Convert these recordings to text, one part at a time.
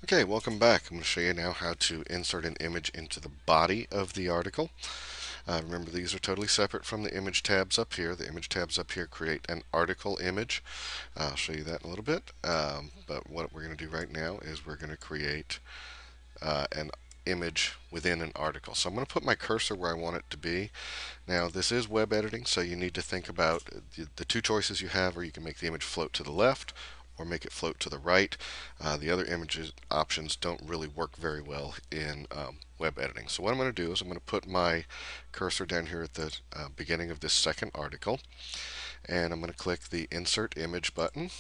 Okay, welcome back. I'm going to show you now how to insert an image into the body of the article. Remember, these are totally separate from the image tabs up here. The image tabs up here create an article image. I'll show you that in a little bit. But what we're going to do right now is we're going to create an image within an article. So I'm going to put my cursor where I want it to be. Now, this is web editing, so you need to think about the two choices you have, or you can make the image float to the left or make it float to the right. The other images options don't really work very well in web editing. So what I'm going to do is I'm going to put my cursor down here at the beginning of this second article, and I'm going to click the Insert Image button.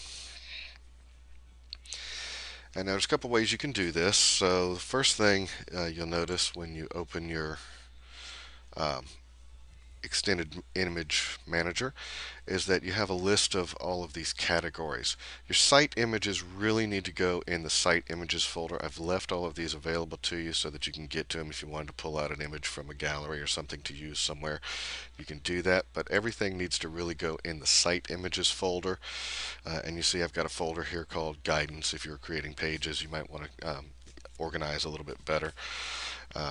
And there's a couple ways you can do this. So the first thing you'll notice when you open your um, extended image manager is that you have a list of all of these categories. Your site images really need to go in the site images folder. I've left all of these available to you so that you can get to them if you wanted to pull out an image from a gallery or something to use somewhere. You can do that, but everything needs to really go in the site images folder. And you see I've got a folder here called guidance. If you're creating pages, you might want to organize a little bit better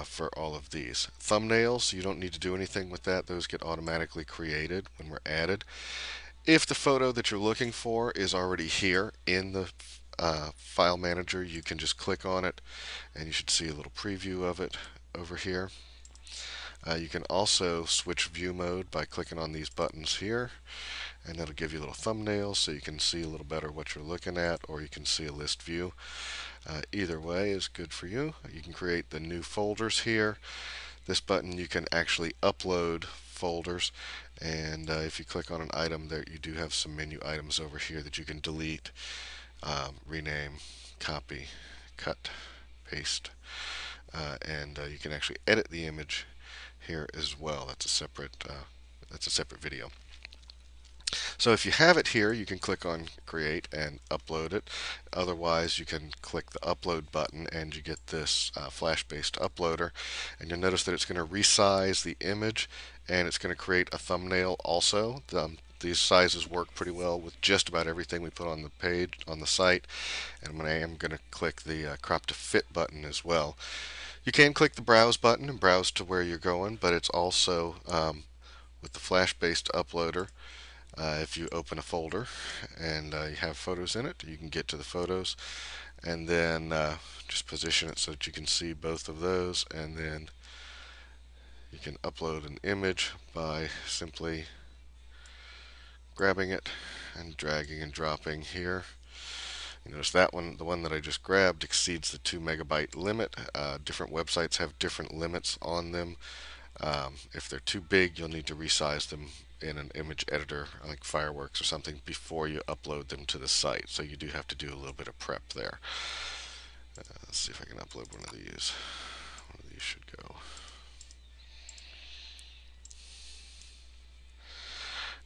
for all of these. Thumbnails, you don't need to do anything with that. Those get automatically created when we're added. If the photo that you're looking for is already here in the file manager, you can just click on it and you should see a little preview of it over here. You can also switch view mode by clicking on these buttons here, and that'll give you little thumbnails so you can see a little better what you're looking at, or you can see a list view. Either way is good for you. You can create the new folders here. This button you can actually upload folders, and if you click on an item there, you do have some menu items over here that you can delete, rename, copy, cut, paste, and you can actually edit the image here as well. That's a separate video. So if you have it here, you can click on create and upload it. Otherwise, you can click the upload button and you get this flash-based uploader. And you'll notice that it's going to resize the image and it's going to create a thumbnail also. These sizes work pretty well with just about everything we put on the page, on the site. And I am going to click the crop to fit button as well. You can click the browse button and browse to where you're going, but it's also with the flash-based uploader. If you open a folder and you have photos in it, you can get to the photos and then just position it so that you can see both of those, and then you can upload an image by simply grabbing it and dragging and dropping here. You notice that one, the one that I just grabbed, exceeds the 2 megabyte limit. Different websites have different limits on them. If they're too big, you'll need to resize them in an image editor like Fireworks or something before you upload them to the site. So you do have to do a little bit of prep there. Let's see if I can upload one of these. One of these should go.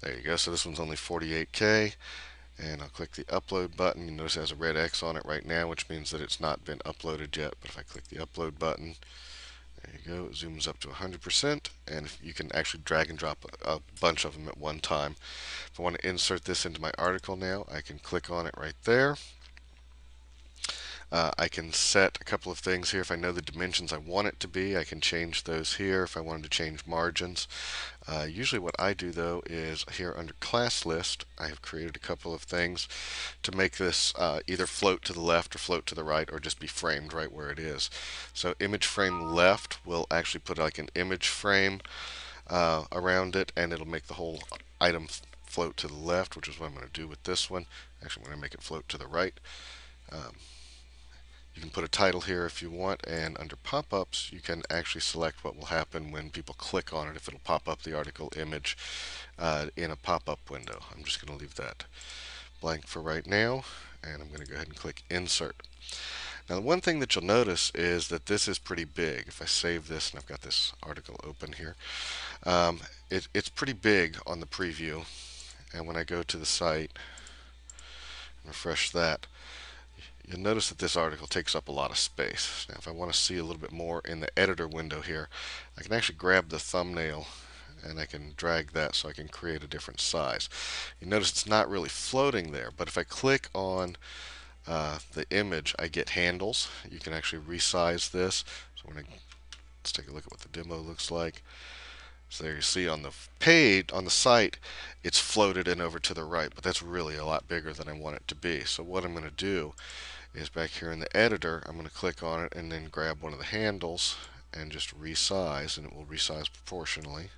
There you go. So this one's only 48K. And I'll click the upload button. You notice it has a red X on it right now, which means that it's not been uploaded yet. But if I click the upload button, there you go. It zooms up to 100%, and you can actually drag and drop a bunch of them at one time. If I want to insert this into my article now, I can click on it right there. I can set a couple of things here. If I know the dimensions I want it to be, I can change those here if I wanted to change margins. Usually what I do though is here under class list, I have created a couple of things to make this either float to the left or float to the right, or just be framed right where it is. So image frame left will actually put like an image frame around it, and it'll make the whole item float to the left, which is what I'm going to do with this one. Actually, I'm going to make it float to the right. Um, you can put a title here if you want, and under pop-ups you can actually select what will happen when people click on it, if it'll pop up the article image in a pop-up window. I'm just going to leave that blank for right now, and I'm going to go ahead and click Insert. Now the one thing that you'll notice is that this is pretty big. If I save this, and I've got this article open here, it's pretty big on the preview, and when I go to the site and refresh that, you'll notice that this article takes up a lot of space. Now if I want to see a little bit more in the editor window here, I can actually grab the thumbnail and I can drag that so I can create a different size. You notice it's not really floating there, but if I click on the image, I get handles. You can actually resize this. So let's take a look at what the demo looks like. So there you see on the page, on the site, it's floated in over to the right, but that's really a lot bigger than I want it to be. So what I'm going to do is back here in the editor, I'm going to click on it and then grab one of the handles and just resize, and it will resize proportionally.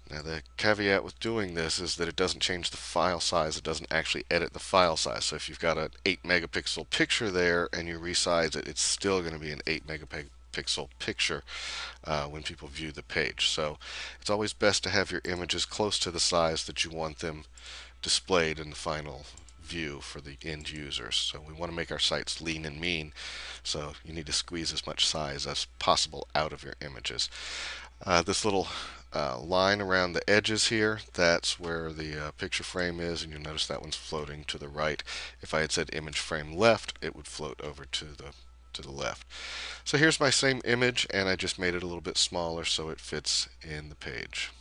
Now the caveat with doing this is that it doesn't change the file size. It doesn't actually edit the file size. So if you've got an 8 megapixel picture there and you resize it, it's still going to be an 8 megapixel picture when people view the page. So it's always best to have your images close to the size that you want them displayed in the final view for the end users. So we want to make our sites lean and mean, so you need to squeeze as much size as possible out of your images. This little line around the edges here, that's where the picture frame is, and you'll notice that one's floating to the right. If I had said image frame left, it would float over to the left. So here's my same image, and I just made it a little bit smaller so it fits in the page.